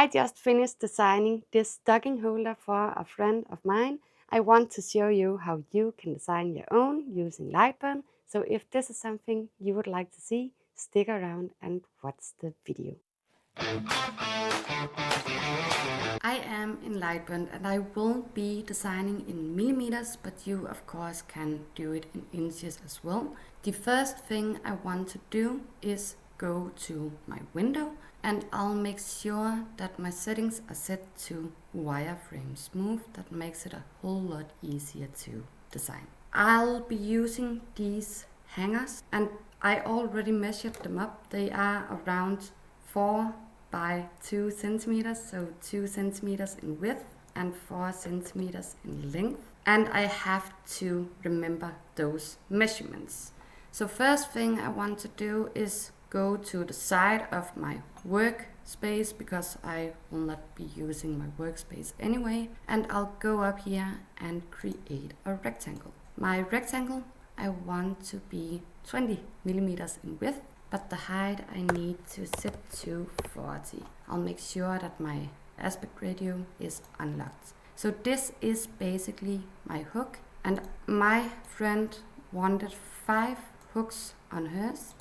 I just finished designing this stocking holder for a friend of mine. I want to show you how you can design your own using LightBurn. So if this is something you would like to see, stick around and watch the video. I am in LightBurn and I will be designing in millimeters, but you of course can do it in inches as well. The first thing I want to do is go to my window and I'll make sure that my settings are set to wireframe smooth. That makes it a whole lot easier to design. I'll be using these hangers and I already measured them up. They are around 4 by 2 centimeters, so 2 centimeters in width and 4 centimeters in length. And I have to remember those measurements. So first thing I want to do is go to the side of my workspace because I will not be using my workspace anyway. And I'll go up here and create a rectangle. My rectangle I want to be 20 millimeters in width, but the height I need to set to 40. I'll make sure that my aspect ratio is unlocked. So this is basically my hook, and my friend wanted 5 hooks on hers.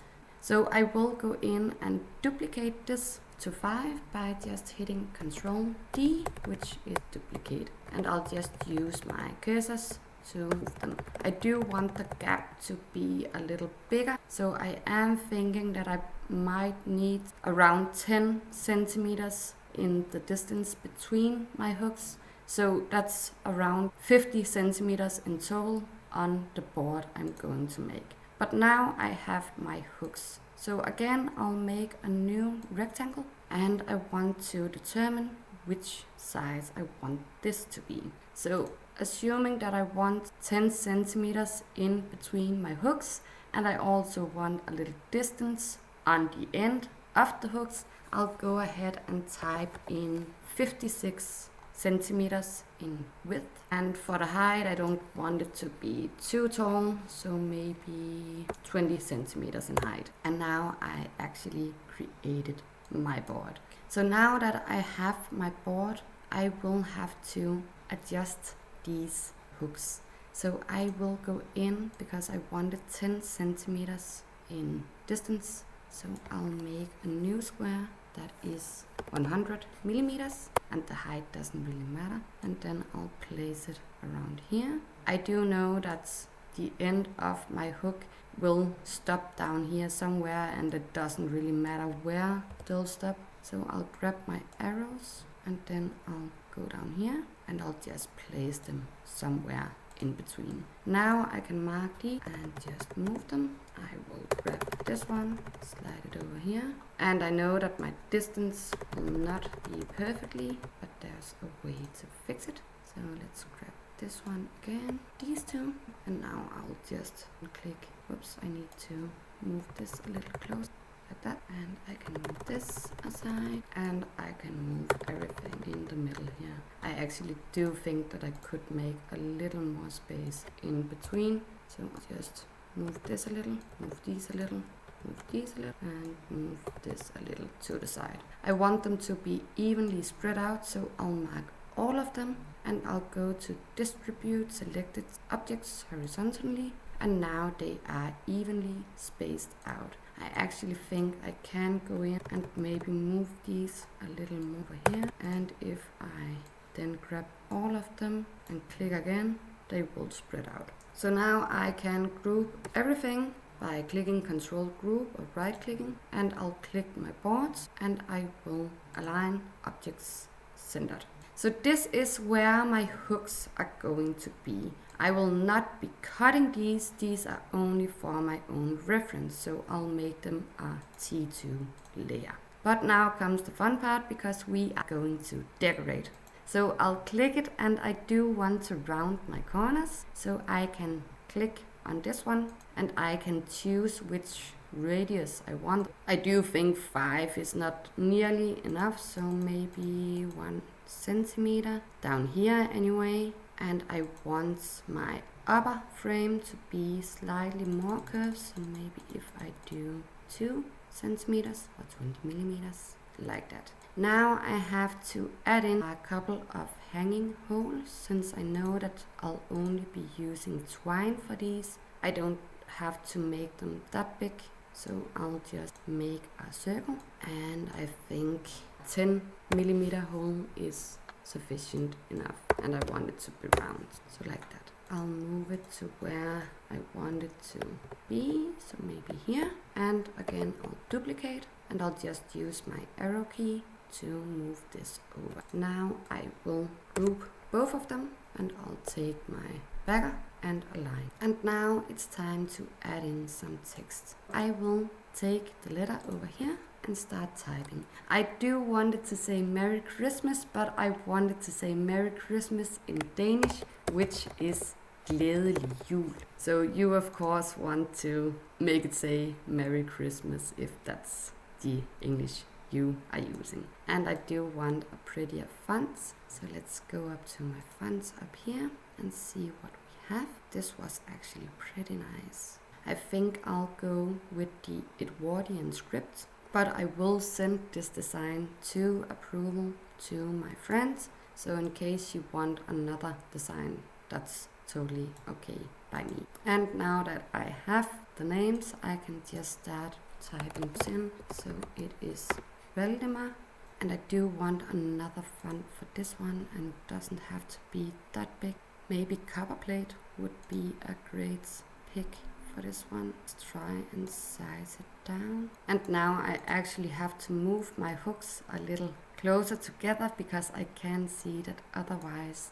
So I will go in and duplicate this to 5 by just hitting Ctrl D, which is duplicate, and I'll just use my cursors to move them. I do want the gap to be a little bigger, so I am thinking that I might need around 10 centimeters in the distance between my hooks. So that's around 50 centimeters in total on the board I'm going to make. But now I have my hooks. So again, I'll make a new rectangle and I want to determine which size I want this to be. So assuming that I want 10 centimeters in between my hooks and I also want a little distance on the end of the hooks, I'll go ahead and type in 56 centimeters in width. And for the height, I don't want it to be too tall, so maybe 20 centimeters in height. And now I actually created my board. So now that I have my board, I will have to adjust these hooks. So I will go in because I wanted 10 centimeters in distance. So I'll make a new square that is 100 millimeters and the height doesn't really matter. And then I'll place it around here. I do know that the end of my hook will stop down here somewhere and it doesn't really matter where they'll stop. So I'll grab my arrows and then I'll go down here and I'll just place them somewhere in between. Now I can mark these and just move them. I will grab this one, slide it over here, and I know that my distance will not be perfectly, but there's a way to fix it. So let's grab this one again, these two, and now I'll just click. Whoops, I need to move this a little closer. Like that, and I can move this aside and I can move everything in the middle here. I actually do think that I could make a little more space in between, so I'll just move this a little, move these a little, move these a little, and move this a little to the side. I want them to be evenly spread out, so I'll mark all of them and I'll go to distribute selected objects horizontally, and now they are evenly spaced out. I actually think I can go in and maybe move these a little more over here, and if I then grab all of them and click again, they will spread out. So now I can group everything by clicking Control Group or right clicking, and I'll click my boards and I will align objects centered. So this is where my hooks are going to be. I will not be cutting these are only for my own reference, so I'll make them a T2 layer. But now comes the fun part because we are going to decorate. So I'll click it and I do want to round my corners, so I can click on this one and I can choose which radius I want. I do think 5 is not nearly enough, so maybe 1 centimeter down here anyway. And I want my upper frame to be slightly more curved, so maybe if I do 2 centimeters or 20 millimeters, like that. Now I have to add in a couple of hanging holes, since I know that I'll only be using twine for these. I don't have to make them that big, so I'll just make a circle, and I think 10mm hole is sufficient enough, and I want it to be round, so like that. I'll move it to where I want it to be, so maybe here, and again I'll duplicate, and I'll just use my arrow key to move this over. Now I will group both of them, and I'll take my bagger and align. And now it's time to add in some text. I will take the letter over here and start typing. I do want it to say Merry Christmas, but I wanted to say Merry Christmas in Danish, which is glædelig jul. So you of course want to make it say Merry Christmas if that's the English you are using. And I do want a prettier font, so let's go up to my fonts up here and see what we have. This was actually pretty nice. I think I'll go with the Edwardian script, but I will send this design to approval to my friends, so in case you want another design, that's totally okay by me. And now that I have the names, I can just start typing in. So it is Valdemar, and I do want another font for this one, and it doesn't have to be that big. Maybe Copperplate would be a great pick for this one. Let's try and size it down. And now I actually have to move my hooks a little closer together, because I can see that otherwise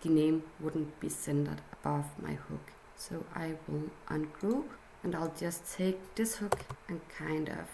the name wouldn't be centered above my hook. So I will ungroup, and I'll just take this hook and kind of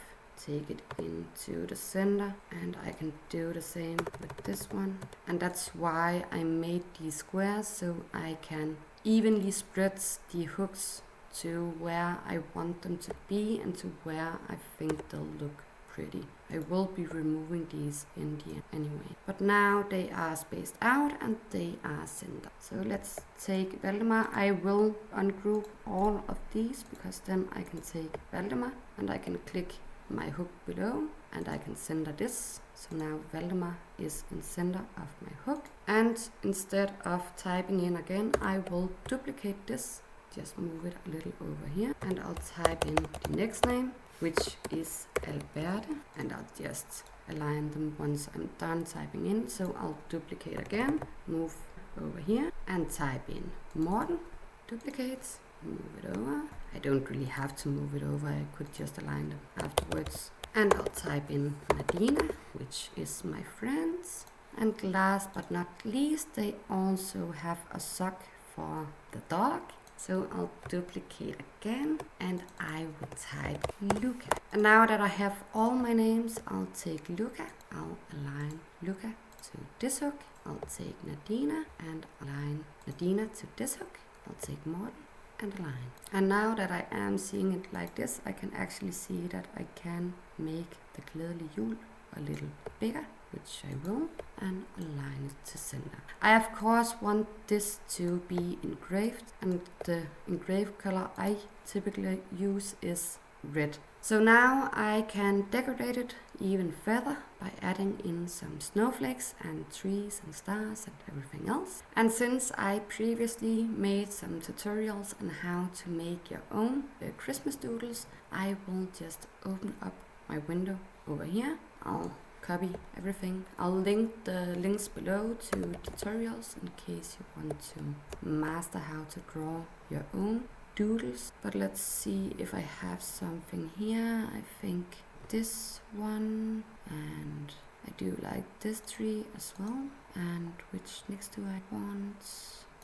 take it into the center, and I can do the same with this one. And that's why I made these squares, so I can evenly spread the hooks to where I want them to be and to where I think they'll look pretty. I will be removing these in the end anyway. But now they are spaced out and they are centered. So let's take Valdemar. I will ungroup all of these, because then I can take Valdemar and I can click my hook below and I can center this. So now Valdemar is in center of my hook. And instead of typing in again, I will duplicate this, just move it a little over here, and I'll type in the next name, which is Albert, and I'll just align them once I'm done typing in. So I'll duplicate again, move over here and type in Morten, duplicate, move it over. I don't really have to move it over, I could just align them afterwards. And I'll type in Nadina, which is my friends. And last but not least, they also have a sock for the dog. So I'll duplicate again and I will type Luca. And now that I have all my names, I'll take Luca, I'll align Luca to this hook. I'll take Nadina and align Nadina to this hook. I'll take Morten and align. And now that I am seeing it like this, I can actually see that I can make the glædelig jul a little bigger, which I will, and align it to center. I of course want this to be engraved, and the engraved color I typically use is red. So now I can decorate it even further by adding in some snowflakes and trees and stars and everything else. And since I previously made some tutorials on how to make your own Christmas doodles, I will just open up my window over here. I'll copy everything. I'll link the links below to tutorials in case you want to master how to draw your own doodles. But let's see if I have something here. I think this one, and I do like this tree as well. And which next to I want?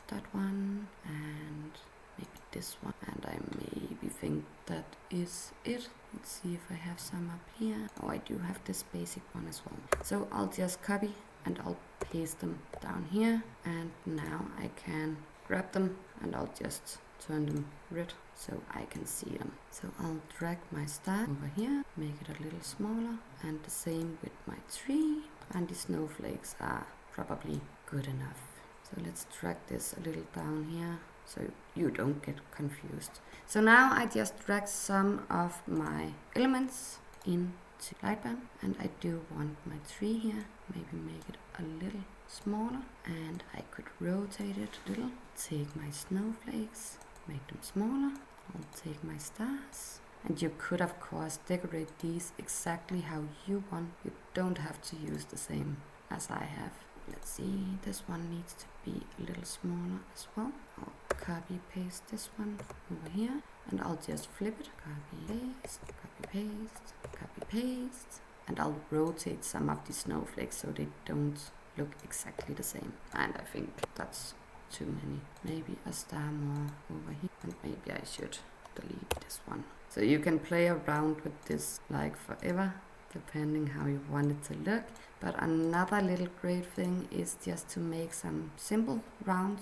That one and maybe this one. And I maybe think that is it. Let's see if I have some up here. Oh, I do have this basic one as well. So I'll just copy and I'll paste them down here. And now I can grab them and I'll just turn them red so I can see them. So I'll drag my star over here, make it a little smaller, and the same with my tree. And the snowflakes are probably good enough. So let's drag this a little down here so you don't get confused. So now I just drag some of my elements into to LightBurn, and I do want my tree here, maybe make it a little smaller, and I could rotate it a little. Take my snowflakes, make them smaller. I'll take my stars. And you could of course decorate these exactly how you want. You don't have to use the same as I have. Let's see, this one needs to be a little smaller as well. I'll copy paste this one over here, and I'll just flip it. Copy paste, copy paste, copy paste. And I'll rotate some of the snowflakes so they don't look exactly the same. And I think that's too many. Maybe a star more over here, and maybe I should delete this one. So you can play around with this like forever, depending how you want it to look. But another little great thing is just to make some simple round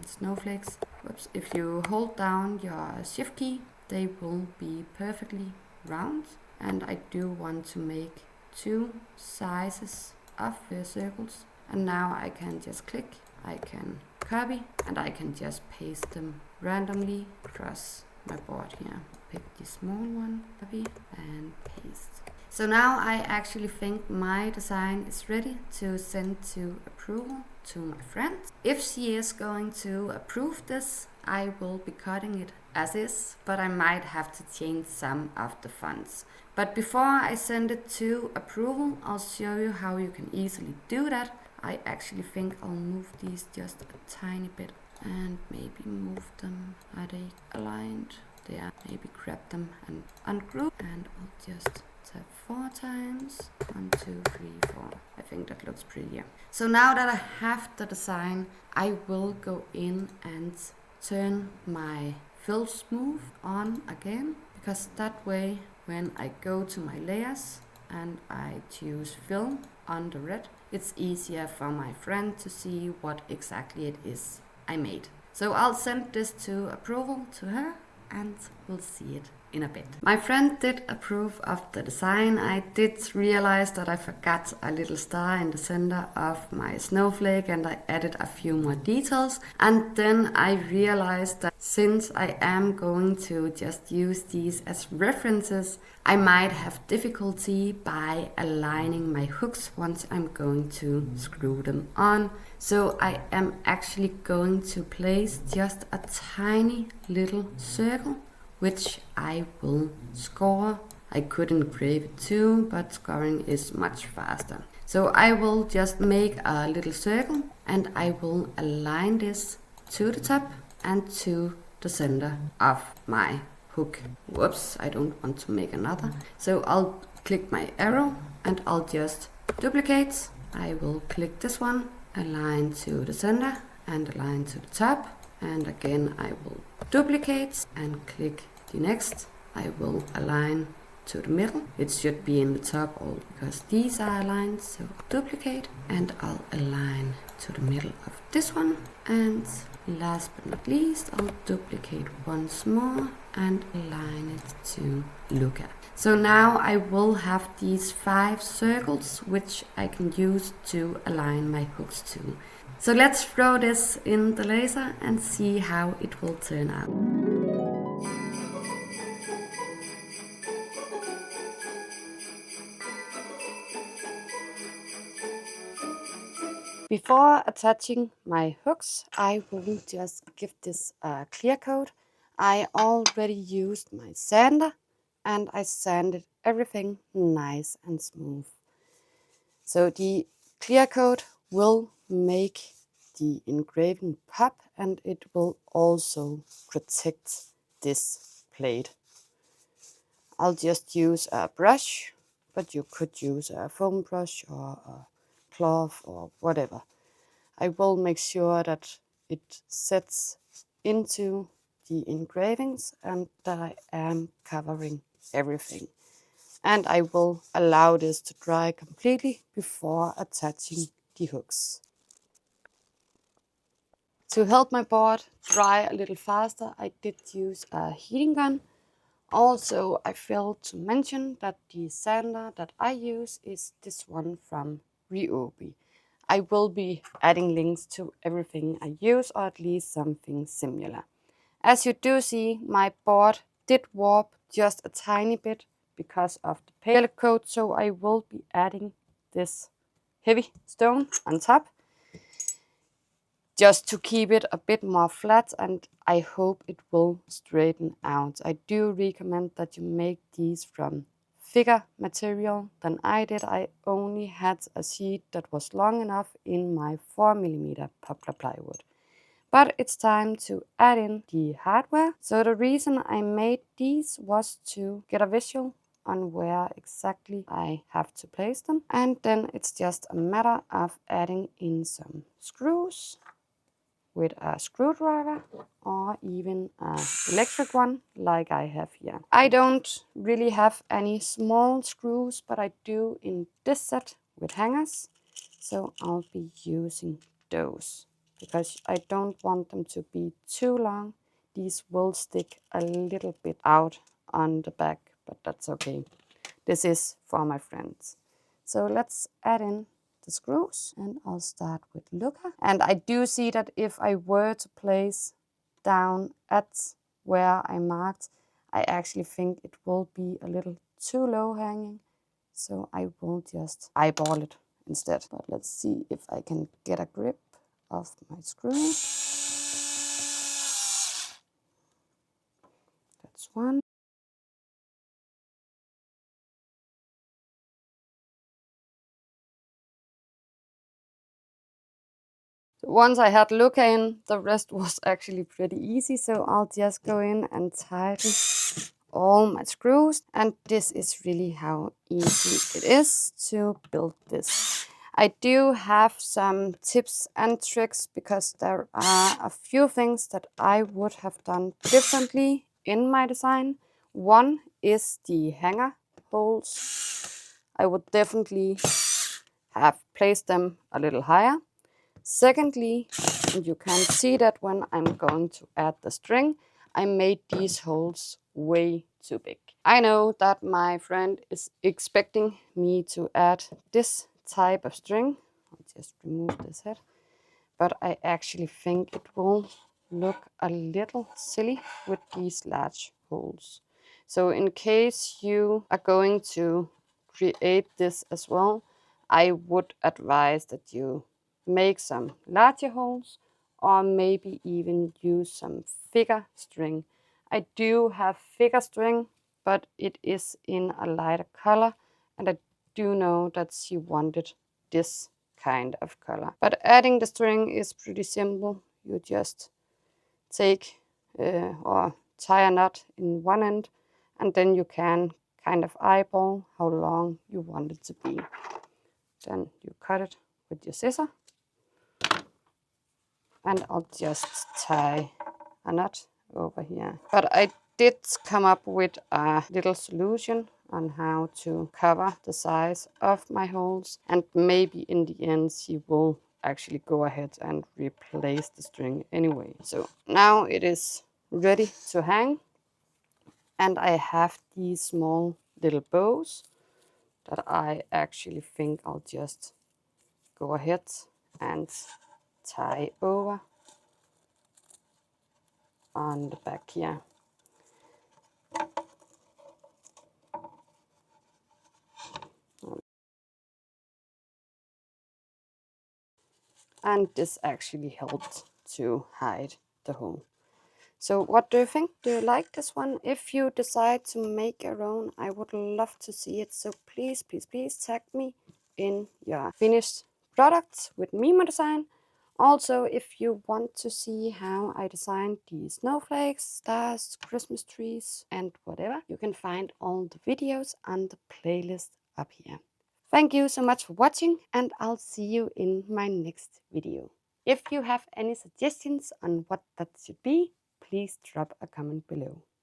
snowflakes. Whoops. If you hold down your shift key, they will be perfectly round. And I do want to make 2 sizes of circles. And now I can just click, I can copy, and I can just paste them randomly across my board here. Pick the small one, copy, and paste. So now I actually think my design is ready to send to approval to my friend. If she is going to approve this, I will be cutting it as is, but I might have to change some of the fonts. But before I send it to approval, I'll show you how you can easily do that. I actually think I'll move these just a tiny bit and maybe move them. Are they aligned? They are. Maybe grab them and ungroup, and I'll just tap 4 times. 1, 2, 3, 4. I think that looks prettier. So now that I have the design, I will go in and turn my fill smooth on again, because that way when I go to my layers and I choose fill on the red, it's easier for my friend to see what exactly it is I made. So I'll send this to approval to her, and we'll see it in a bit. My friend did approve of the design. I did realize that I forgot a little star in the center of my snowflake, and I added a few more details. And then I realized that since I am going to just use these as references, I might have difficulty by aligning my hooks once I'm going to screw them on. So I am actually going to place just a tiny little circle, which I will score. I could engrave it too, but scoring is much faster. So I will just make a little circle, and I will align this to the top and to the center of my hook. Whoops, I don't want to make another. So I'll click my arrow and I'll just duplicate. I will click this one, align to the center and align to the top. And again, I will duplicate and click the next. I will align to the middle. It should be in the top all because these are aligned. So duplicate, and I'll align to the middle of this one. And last but not least, I'll duplicate once more and align it to look at. So now I will have these 5 circles, which I can use to align my hooks to. So let's throw this in the laser and see how it will turn out. Before attaching my hooks, I will just give this a clear coat. I already used my sander and I sanded everything nice and smooth. So the clear coat will make the engraving pop, and it will also protect this plate. I'll just use a brush, but you could use a foam brush or a cloth or whatever. I will make sure that it sets into the engravings and that I am covering everything. And I will allow this to dry completely before attaching the hooks. To help my board dry a little faster, I did use a heating gun. Also, I failed to mention that the sander that I use is this one from Ryobi. I will be adding links to everything I use, or at least something similar. As you do see, my board did warp just a tiny bit because of the palette coat, so I will be adding this heavy stone on top just to keep it a bit more flat, and I hope it will straighten out. I do recommend that you make these from thicker material than I did. I only had a sheet that was long enough in my 4mm poplar plywood. But it's time to add in the hardware. So the reason I made these was to get a visual on where exactly I have to place them. And then it's just a matter of adding in some screws with a screwdriver or even an electric one like I have here. I don't really have any small screws, but I do in this set with hangers. So I'll be using those because I don't want them to be too long. These will stick a little bit out on the back, but that's okay. This is for my friends. So let's add in the screws, and I'll start with looker. And I do see that if I were to place down at where I marked, I actually think it will be a little too low hanging. So I will just eyeball it instead. But let's see if I can get a grip of my screw. That's one. So once I had looker in, the rest was actually pretty easy. So I'll just go in and tighten all my screws, and this is really how easy it is to build this. I do have some tips and tricks because there are a few things that I would have done differently in my design. One is the hanger holes. I would definitely have placed them a little higher. Secondly, you can see that when I'm going to add the string, I made these holes way too big. I know that my friend is expecting me to add this type of string. I'll just remove this head. But I actually think it will look a little silly with these large holes. So in case you are going to create this as well, I would advise that you make some larger holes or maybe even use some thicker string. I do have thicker string, but it is in a lighter color, and I do know that she wanted this kind of color. But adding the string is pretty simple. You just take or tie a knot in one end, and then you can kind of eyeball how long you want it to be. Then you cut it with your scissor, and I'll just tie a knot over here. But I did come up with a little solution on how to cover the size of my holes, and maybe in the end she will actually go ahead and replace the string anyway. So now it is ready to hang, and I have these small little bows that I actually think I'll just go ahead and tie over on the back here. And this actually helped to hide the hole. So what do you think? Do you like this one? If you decide to make your own, I would love to see it. So please, please, please tag me in your finished products with Mimo Design. Also, if you want to see how I designed the snowflakes, stars, Christmas trees, and whatever, you can find all the videos on the playlist up here. Thank you so much for watching, and I'll see you in my next video. If you have any suggestions on what that should be, please drop a comment below.